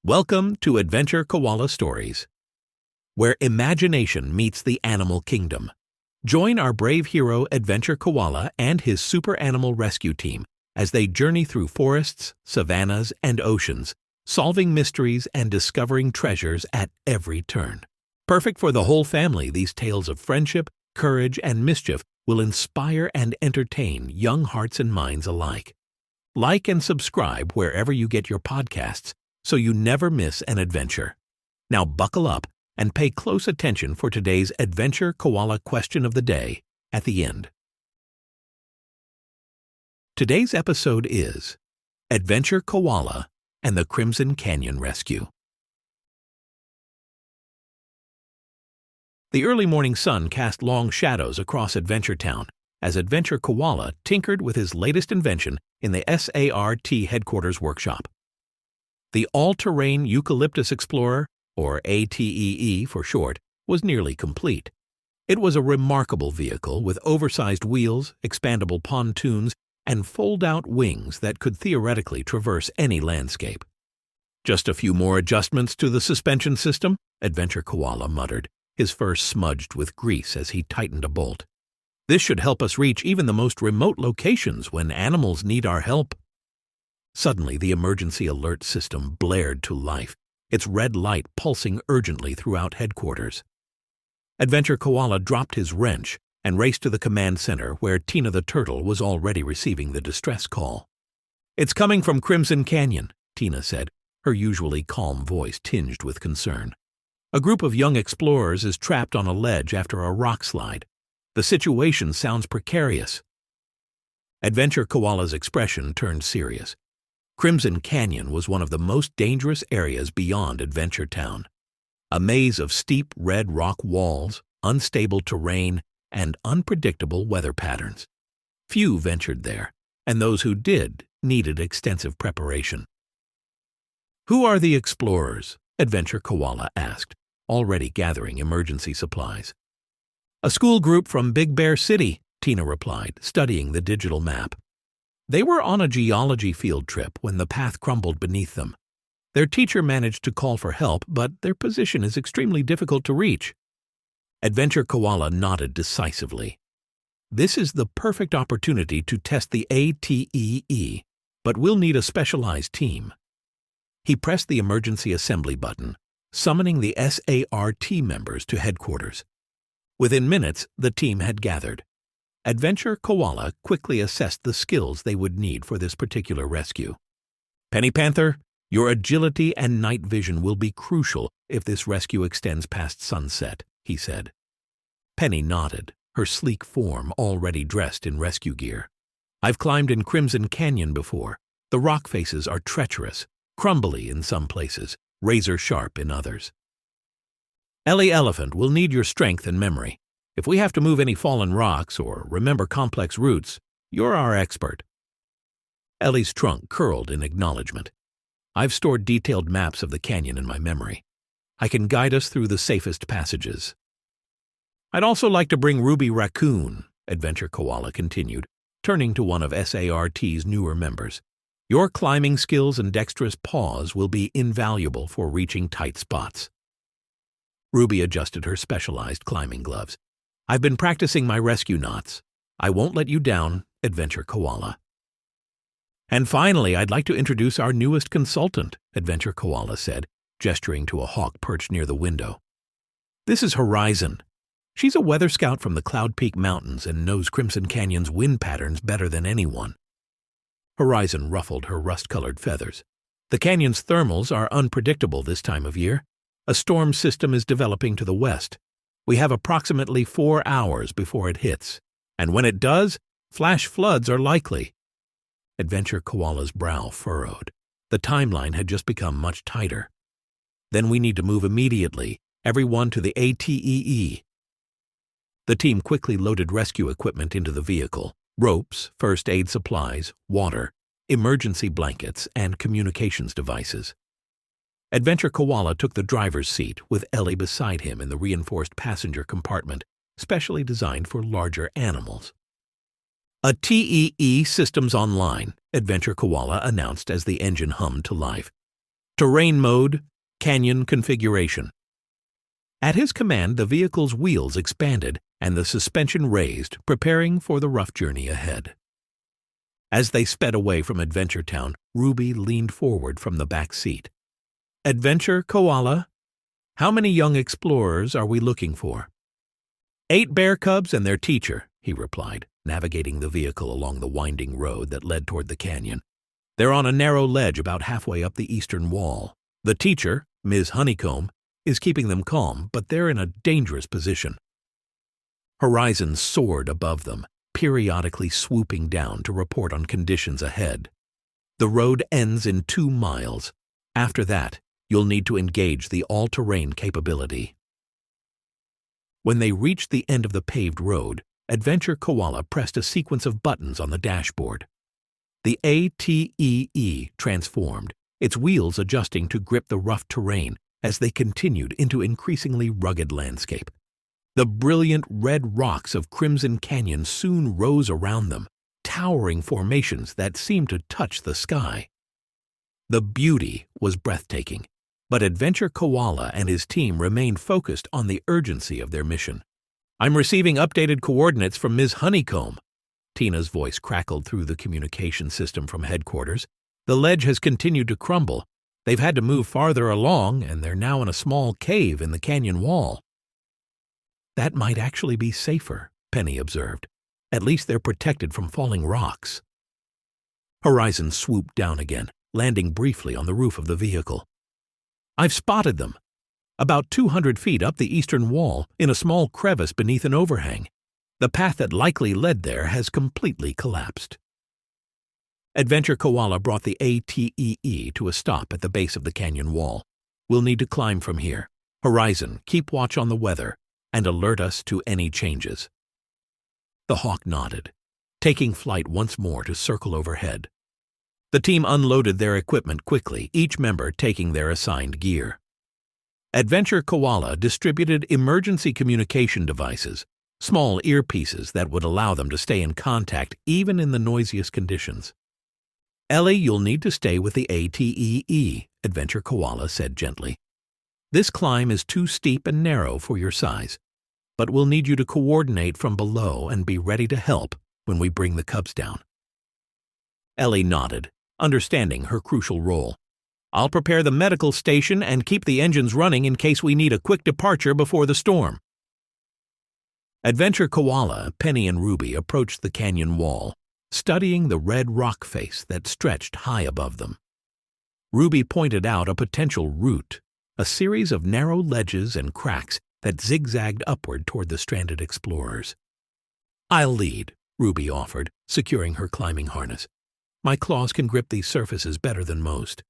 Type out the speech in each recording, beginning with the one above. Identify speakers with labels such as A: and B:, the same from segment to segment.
A: Welcome to Adventure Koala Stories, where imagination meets the animal kingdom. Join our brave hero Adventure Koala and his super animal rescue team as they journey through forests, savannas, and oceans, solving mysteries and discovering treasures at every turn. Perfect for the whole family, these tales of friendship, courage, and mischief will inspire and entertain young hearts and minds alike. Like and subscribe wherever you get your podcasts so you never miss an adventure. Now buckle up and pay close attention for today's Adventure Koala question of the day at the end. Today's episode is Adventure Koala and the Crimson Canyon Rescue. The early morning sun cast long shadows across Adventure Town as Adventure Koala tinkered with his latest invention in the SART headquarters workshop. The All-Terrain Eucalyptus Explorer, or ATEE for short, was nearly complete. It was a remarkable vehicle with oversized wheels, expandable pontoons, and fold-out wings that could theoretically traverse any landscape. Just a few more adjustments to the suspension system, Adventure Koala muttered, his fur smudged with grease as he tightened a bolt. This should help us reach even the most remote locations when animals need our help. Suddenly, the emergency alert system blared to life, its red light pulsing urgently throughout headquarters. Adventure Koala dropped his wrench and raced to the command center where Tina the turtle was already receiving the distress call. "It's coming from Crimson Canyon," Tina said, her usually calm voice tinged with concern. "A group of young explorers is trapped on a ledge after a rock slide. The situation sounds precarious." Adventure Koala's expression turned serious. Crimson Canyon was one of the most dangerous areas beyond Adventure Town. A maze of steep red rock walls, unstable terrain, and unpredictable weather patterns. Few ventured there, and those who did needed extensive preparation. "Who are the explorers?" Adventure Koala asked, already gathering emergency supplies. "A school group from Big Bear City," Tina replied, studying the digital map. "They were on a geology field trip when the path crumbled beneath them. Their teacher managed to call for help, but their position is extremely difficult to reach." Adventure Koala nodded decisively. "This is the perfect opportunity to test the ATEE, but we'll need a specialized team." He pressed the emergency assembly button, summoning the SART members to headquarters. Within minutes, the team had gathered. Adventure Koala quickly assessed the skills they would need for this particular rescue. "Penny Panther, your agility and night vision will be crucial if this rescue extends past sunset," he said. Penny nodded, her sleek form already dressed in rescue gear. "I've climbed in Crimson Canyon before. The rock faces are treacherous, crumbly in some places, razor-sharp in others." "Ellie Elephant will need your strength and memory. If we have to move any fallen rocks or remember complex routes, you're our expert." Ellie's trunk curled in acknowledgement. "I've stored detailed maps of the canyon in my memory. I can guide us through the safest passages." "I'd also like to bring Ruby Raccoon," Adventure Koala continued, turning to one of SART's newer members. "Your climbing skills and dexterous paws will be invaluable for reaching tight spots." Ruby adjusted her specialized climbing gloves. "I've been practicing my rescue knots. I won't let you down, Adventure Koala." "And finally, I'd like to introduce our newest consultant," Adventure Koala said, gesturing to a hawk perched near the window. "This is Horizon. She's a weather scout from the Cloud Peak Mountains and knows Crimson Canyon's wind patterns better than anyone." Horizon ruffled her rust-colored feathers. "The canyon's thermals are unpredictable this time of year. A storm system is developing to the west. We have approximately 4 hours before it hits, and when it does, flash floods are likely." Adventure Koala's brow furrowed. The timeline had just become much tighter. "Then we need to move immediately, everyone to the ATEE." The team quickly loaded rescue equipment into the vehicle: ropes, first aid supplies, water, emergency blankets, and communications devices. Adventure Koala took the driver's seat with Ellie beside him in the reinforced passenger compartment, specially designed for larger animals. "A TEE system's online," Adventure Koala announced as the engine hummed to life. Terrain mode, canyon configuration. At his command, the vehicle's wheels expanded and the suspension raised, preparing for the rough journey ahead. As they sped away from Adventure Town, Ruby leaned forward from the back seat. "Adventure Koala, how many young explorers are we looking for?" "8 bear cubs and their teacher," he replied, navigating the vehicle along the winding road that led toward the canyon. "They're on a narrow ledge about halfway up the eastern wall. The teacher, Ms. Honeycomb, is keeping them calm, but they're in a dangerous position." Horizon soared above them, periodically swooping down to report on conditions ahead. "The road ends in 2 miles. After that, you'll need to engage the all-terrain capability." When they reached the end of the paved road, Adventure Koala pressed a sequence of buttons on the dashboard. The ATEE transformed, its wheels adjusting to grip the rough terrain as they continued into increasingly rugged landscape. The brilliant red rocks of Crimson Canyon soon rose around them, towering formations that seemed to touch the sky. The beauty was breathtaking, but Adventure Koala and his team remained focused on the urgency of their mission. "I'm receiving updated coordinates from Ms. Honeycomb." Tina's voice crackled through the communication system from headquarters. "The ledge has continued to crumble. They've had to move farther along, and they're now in a small cave in the canyon wall." "That might actually be safer," Penny observed. "At least they're protected from falling rocks." Horizon swooped down again, landing briefly on the roof of the vehicle. "I've spotted them. About 200 feet up the eastern wall, in a small crevice beneath an overhang. The path that likely led there has completely collapsed." Adventure Koala brought the ATEE to a stop at the base of the canyon wall. "We'll need to climb from here. Horizon, keep watch on the weather and alert us to any changes." The Hawk nodded, taking flight once more to circle overhead. The team unloaded their equipment quickly, each member taking their assigned gear. Adventure Koala distributed emergency communication devices, small earpieces that would allow them to stay in contact even in the noisiest conditions. "Ellie, you'll need to stay with the ATEE," Adventure Koala said gently. "This climb is too steep and narrow for your size, but we'll need you to coordinate from below and be ready to help when we bring the cubs down." Ellie nodded, understanding her crucial role. "I'll prepare the medical station and keep the engines running in case we need a quick departure before the storm." Adventure Koala, Penny, and Ruby approached the canyon wall, studying the red rock face that stretched high above them. Ruby pointed out a potential route, a series of narrow ledges and cracks that zigzagged upward toward the stranded explorers. "I'll lead," Ruby offered, securing her climbing harness. "My claws can grip these surfaces better than most."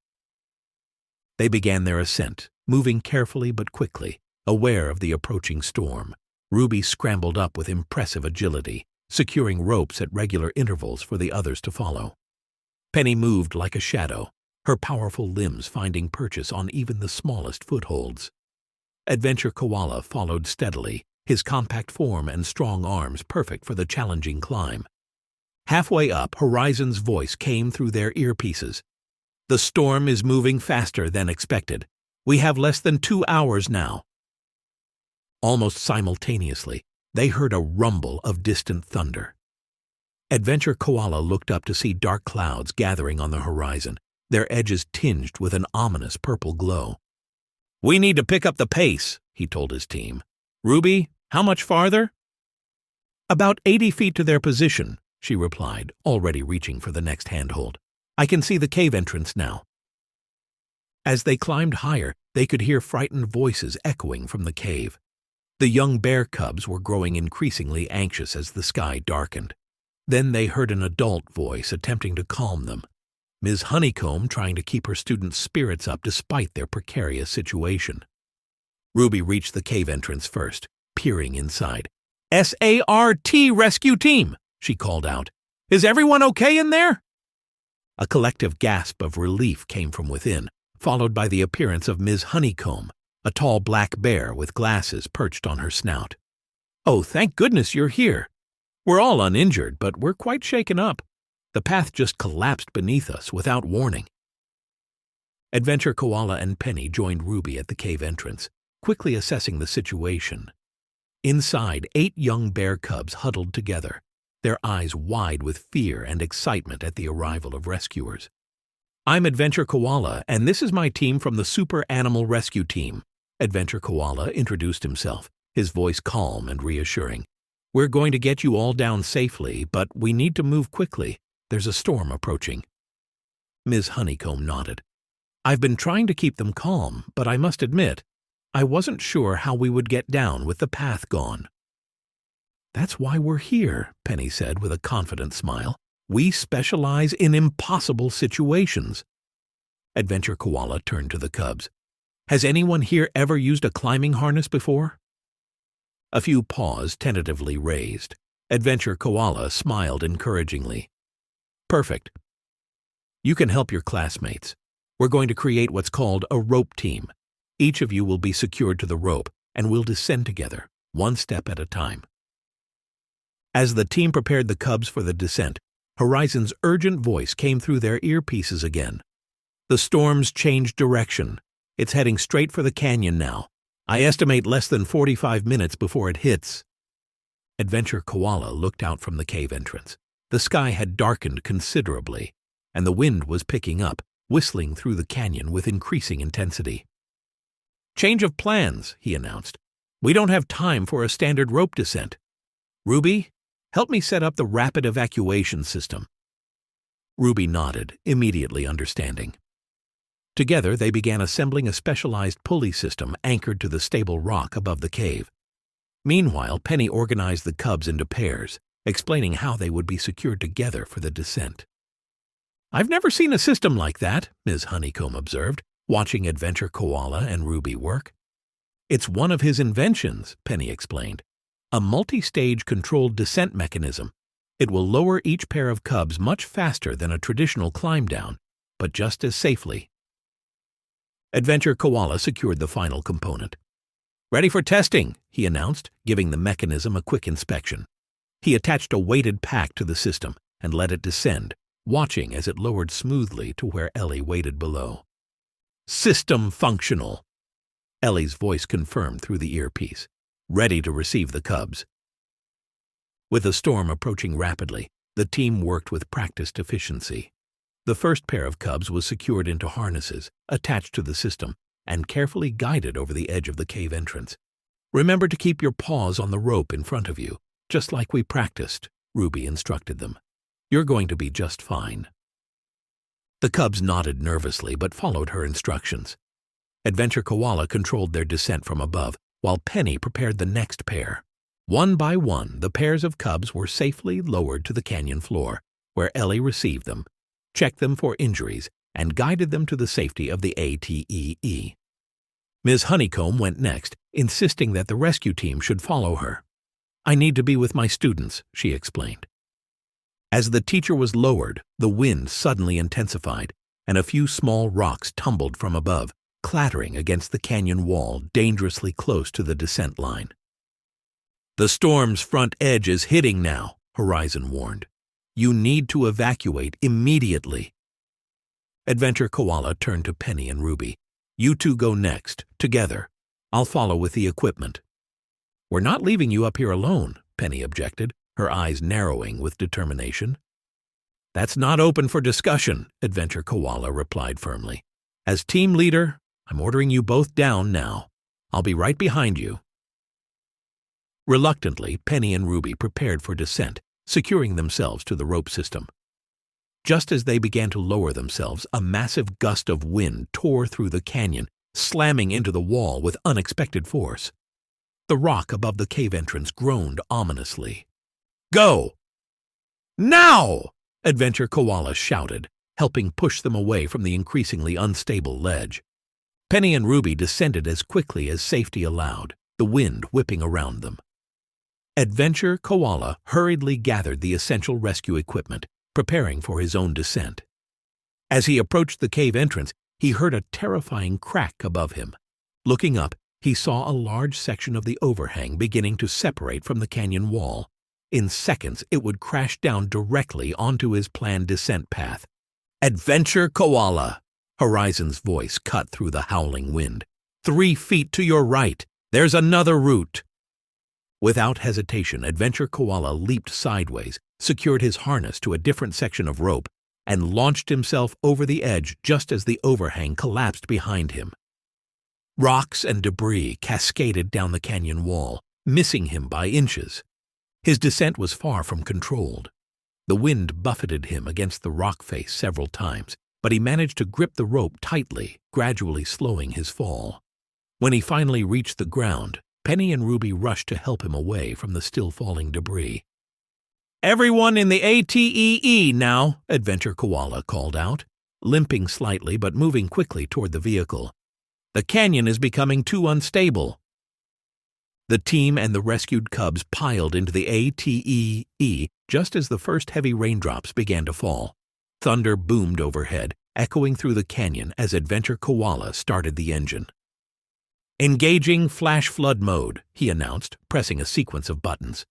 A: They began their ascent, moving carefully but quickly, aware of the approaching storm. Ruby scrambled up with impressive agility, securing ropes at regular intervals for the others to follow. Penny moved like a shadow, her powerful limbs finding purchase on even the smallest footholds. Adventure Koala followed steadily, his compact form and strong arms perfect for the challenging climb. Halfway up, Horizon's voice came through their earpieces. "The storm is moving faster than expected. We have less than 2 hours now." Almost simultaneously, they heard a rumble of distant thunder. Adventure Koala looked up to see dark clouds gathering on the horizon, their edges tinged with an ominous purple glow. "We need to pick up the pace," he told his team. "Ruby, how much farther?" "About 80 feet to their position," she replied, already reaching for the next handhold. "I can see the cave entrance now." As they climbed higher, they could hear frightened voices echoing from the cave. The young bear cubs were growing increasingly anxious as the sky darkened. Then they heard an adult voice attempting to calm them, Ms. Honeycomb trying to keep her students' spirits up despite their precarious situation. Ruby reached the cave entrance first, peering inside. "SART rescue team!" she called out. "Is everyone okay in there?" A collective gasp of relief came from within, followed by the appearance of Ms. Honeycomb, a tall black bear with glasses perched on her snout. "Oh, thank goodness you're here. We're all uninjured, but we're quite shaken up. The path just collapsed beneath us without warning." Adventure Koala and Penny joined Ruby at the cave entrance, quickly assessing the situation. Inside, 8 young bear cubs huddled together, their eyes wide with fear and excitement at the arrival of rescuers. "I'm Adventure Koala, and this is my team from the Super Animal Rescue Team." Adventure Koala introduced himself, his voice calm and reassuring. "We're going to get you all down safely, but we need to move quickly. There's a storm approaching." Ms. Honeycomb nodded. "I've been trying to keep them calm, but I must admit, I wasn't sure how we would get down with the path gone." "That's why we're here," Penny said with a confident smile. "We specialize in impossible situations." Adventure Koala turned to the cubs. "Has anyone here ever used a climbing harness before?" A few paws tentatively raised. Adventure Koala smiled encouragingly. "Perfect. You can help your classmates. We're going to create what's called a rope team. Each of you will be secured to the rope, and we'll descend together, one step at a time." As the team prepared the cubs for the descent, Horizon's urgent voice came through their earpieces again. "The storm's changed direction. It's heading straight for the canyon now. I estimate less than 45 minutes before it hits." Adventure Koala looked out from the cave entrance. The sky had darkened considerably, and the wind was picking up, whistling through the canyon with increasing intensity. "Change of plans," he announced. "We don't have time for a standard rope descent. Ruby, help me set up the rapid evacuation system." Ruby nodded, immediately understanding. Together they began assembling a specialized pulley system anchored to the stable rock above the cave. Meanwhile, Penny organized the cubs into pairs, explaining how they would be secured together for the descent. "I've never seen a system like that," Ms. Honeycomb observed, watching Adventure Koala and Ruby work. "It's one of his inventions," Penny explained. "A multi-stage controlled descent mechanism. It will lower each pair of cubs much faster than a traditional climb down, but just as safely." Adventure Koala secured the final component. "Ready for testing," he announced, giving the mechanism a quick inspection. He attached a weighted pack to the system and let it descend, watching as it lowered smoothly to where Ellie waited below. "System functional," Ellie's voice confirmed through the earpiece. "Ready to receive the cubs." With the storm approaching rapidly, the team worked with practiced efficiency. The first pair of cubs was secured into harnesses, attached to the system, and carefully guided over the edge of the cave entrance. "Remember to keep your paws on the rope in front of you, just like we practiced," Ruby instructed them. "You're going to be just fine." The cubs nodded nervously but followed her instructions. Adventure Koala controlled their descent from above, while Penny prepared the next pair. One by one, the pairs of cubs were safely lowered to the canyon floor, where Ellie received them, checked them for injuries, and guided them to the safety of the ATEE. Ms. Honeycomb went next, insisting that the rescue team should follow her. "I need to be with my students," she explained. As the teacher was lowered, the wind suddenly intensified, and a few small rocks tumbled from above, clattering against the canyon wall dangerously close to the descent line. "The storm's front edge is hitting now," Horizon warned. "You need to evacuate immediately." Adventure Koala turned to Penny and Ruby. "You two go next, together. I'll follow with the equipment." "We're not leaving you up here alone," Penny objected, her eyes narrowing with determination. "That's not open for discussion," Adventure Koala replied firmly. "As team leader, I'm ordering you both down now. I'll be right behind you." Reluctantly, Penny and Ruby prepared for descent, securing themselves to the rope system. Just as they began to lower themselves, a massive gust of wind tore through the canyon, slamming into the wall with unexpected force. The rock above the cave entrance groaned ominously. "Go! Now!" Adventure Koala shouted, helping push them away from the increasingly unstable ledge. Penny and Ruby descended as quickly as safety allowed, the wind whipping around them. Adventure Koala hurriedly gathered the essential rescue equipment, preparing for his own descent. As he approached the cave entrance, he heard a terrifying crack above him. Looking up, he saw a large section of the overhang beginning to separate from the canyon wall. In seconds, it would crash down directly onto his planned descent path. "Adventure Koala!" Horizon's voice cut through the howling wind. 3 feet to your right. There's another route. Without hesitation, Adventure Koala leaped sideways, secured his harness to a different section of rope, and launched himself over the edge just as the overhang collapsed behind him. Rocks and debris cascaded down the canyon wall, missing him by inches. His descent was far from controlled. The wind buffeted him against the rock face several times, but he managed to grip the rope tightly, gradually slowing his fall. When he finally reached the ground, Penny and Ruby rushed to help him away from the still-falling debris. "Everyone in the ATEE now," Adventure Koala called out, limping slightly but moving quickly toward the vehicle. "The canyon is becoming too unstable." The team and the rescued cubs piled into the ATEE just as the first heavy raindrops began to fall. Thunder boomed overhead, echoing through the canyon as Adventure Koala started the engine. "Engaging flash flood mode," he announced, pressing a sequence of buttons.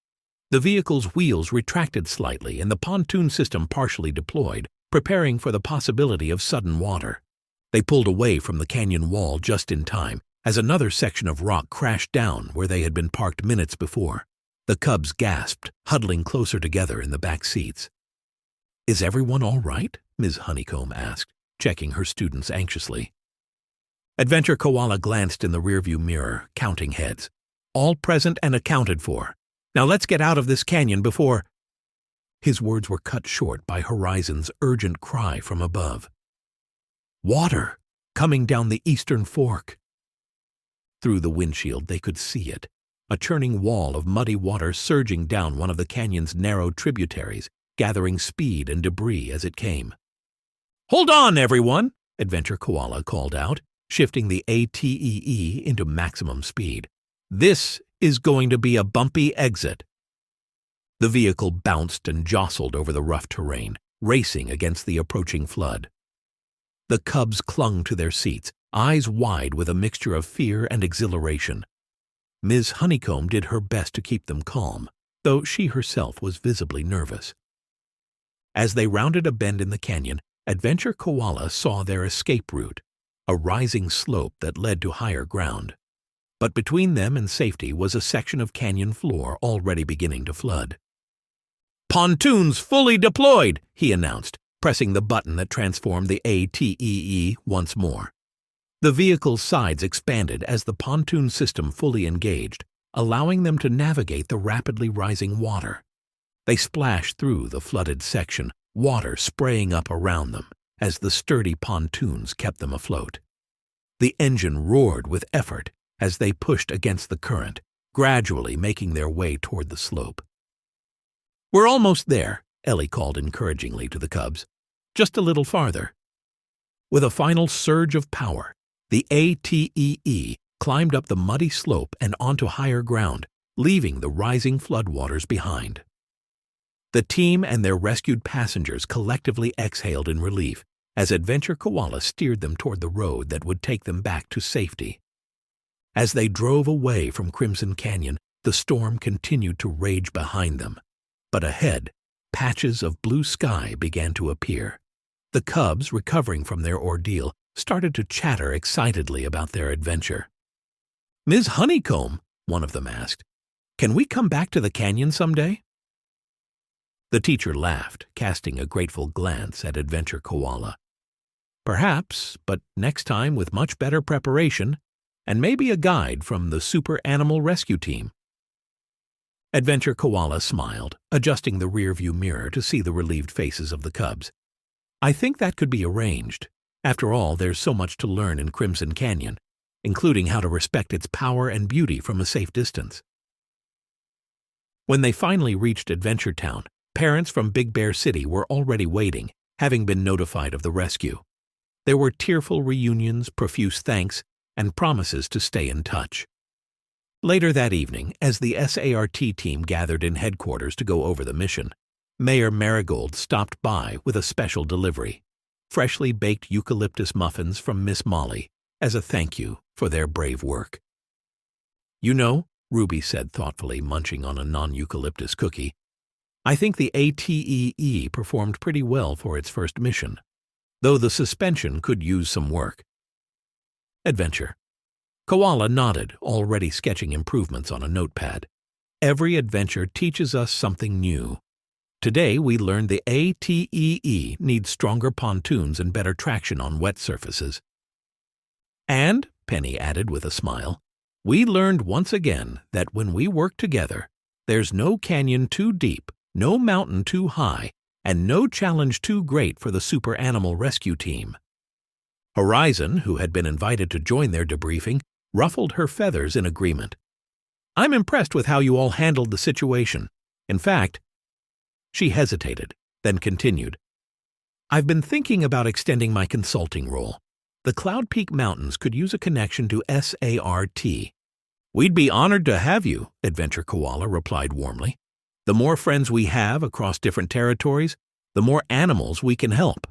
A: The vehicle's wheels retracted slightly and the pontoon system partially deployed, preparing for the possibility of sudden water. They pulled away from the canyon wall just in time as another section of rock crashed down where they had been parked minutes before. The cubs gasped, huddling closer together in the back seats. "Is everyone all right?" Ms. Honeycomb asked, checking her students anxiously. Adventure Koala glanced in the rearview mirror, counting heads. "All present and accounted for. Now let's get out of this canyon before—" His words were cut short by Horizon's urgent cry from above. "Water! Coming down the eastern fork!" Through the windshield they could see it, a churning wall of muddy water surging down one of the canyon's narrow tributaries, gathering speed and debris as it came. "Hold on, everyone!" Adventure Koala called out, shifting the ATEE into maximum speed. "This is going to be a bumpy exit." The vehicle bounced and jostled over the rough terrain, racing against the approaching flood. The cubs clung to their seats, eyes wide with a mixture of fear and exhilaration. Ms. Honeycomb did her best to keep them calm, though she herself was visibly nervous. As they rounded a bend in the canyon, Adventure Koala saw their escape route, a rising slope that led to higher ground. But between them and safety was a section of canyon floor already beginning to flood. "Pontoons fully deployed," he announced, pressing the button that transformed the ATEE once more. The vehicle's sides expanded as the pontoon system fully engaged, allowing them to navigate the rapidly rising water. They splashed through the flooded section, water spraying up around them as the sturdy pontoons kept them afloat. The engine roared with effort as they pushed against the current, gradually making their way toward the slope. "We're almost there," Ellie called encouragingly to the cubs. "Just a little farther." With a final surge of power, the ATEE climbed up the muddy slope and onto higher ground, leaving the rising floodwaters behind. The team and their rescued passengers collectively exhaled in relief as Adventure Koala steered them toward the road that would take them back to safety. As they drove away from Crimson Canyon, the storm continued to rage behind them. But ahead, patches of blue sky began to appear. The cubs, recovering from their ordeal, started to chatter excitedly about their adventure. "Ms. Honeycomb," one of them asked, "can we come back to the canyon someday?" The teacher laughed, casting a grateful glance at Adventure Koala. "Perhaps, but next time with much better preparation, and maybe a guide from the Super Animal Rescue Team." Adventure Koala smiled, adjusting the rearview mirror to see the relieved faces of the cubs. "I think that could be arranged. After all, there's so much to learn in Crimson Canyon, including how to respect its power and beauty from a safe distance." When they finally reached Adventure Town, parents from Big Bear City were already waiting, having been notified of the rescue. There were tearful reunions, profuse thanks, and promises to stay in touch. Later that evening, as the SART team gathered in headquarters to go over the mission, Mayor Marigold stopped by with a special delivery: freshly baked eucalyptus muffins from Miss Molly as a thank you for their brave work. "You know," Ruby said thoughtfully, munching on a non-eucalyptus cookie, "I think the ATEE performed pretty well for its first mission. though the suspension could use some work. Adventure. Koala nodded, already sketching improvements on a notepad. Every adventure teaches us something new. Today we learned the ATEE needs stronger pontoons and better traction on wet surfaces. And, Penny added with a smile, we learned once again that when we work together, there's no canyon too deep, no mountain too high, and no challenge too great for the super animal rescue team. Horizon, who had been invited to join their debriefing, ruffled her feathers in agreement. I'm impressed with how you all handled the situation. In fact, she hesitated, then continued. I've been thinking about extending my consulting role. The Cloud Peak Mountains could use a connection to SART. We'd be honored to have you, Adventure Koala replied warmly. The more friends we have across different territories, the more animals we can help.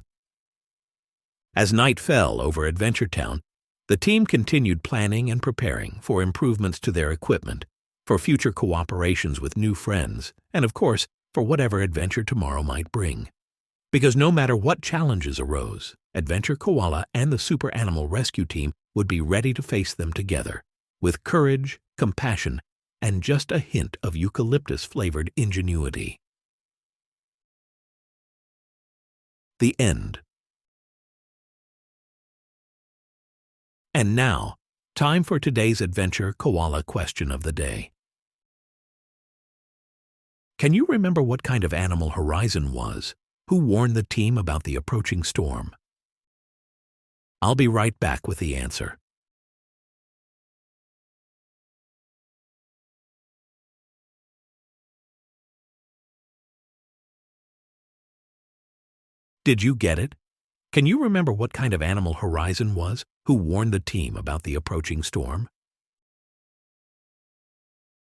A: As night fell over Adventure Town, the team continued planning and preparing for improvements to their equipment, for future cooperations with new friends, and of course, for whatever adventure tomorrow might bring. Because no matter what challenges arose, Adventure Koala and the Super Animal Rescue Team would be ready to face them together, with courage, compassion, and just a hint of eucalyptus-flavored ingenuity. The end. And now, time for today's Adventure Koala question of the day. Can you remember what kind of animal Horizon was, who warned the team about the approaching storm? I'll be right back with the answer. Did you get it? Can you remember what kind of animal Horizon was, who warned the team about the approaching storm?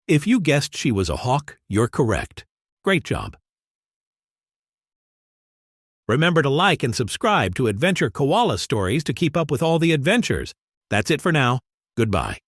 A: If you guessed she was a hawk, you're correct. Great job. Remember to like and subscribe to Adventure Koala Stories to keep up with all the adventures. That's it for now. Goodbye.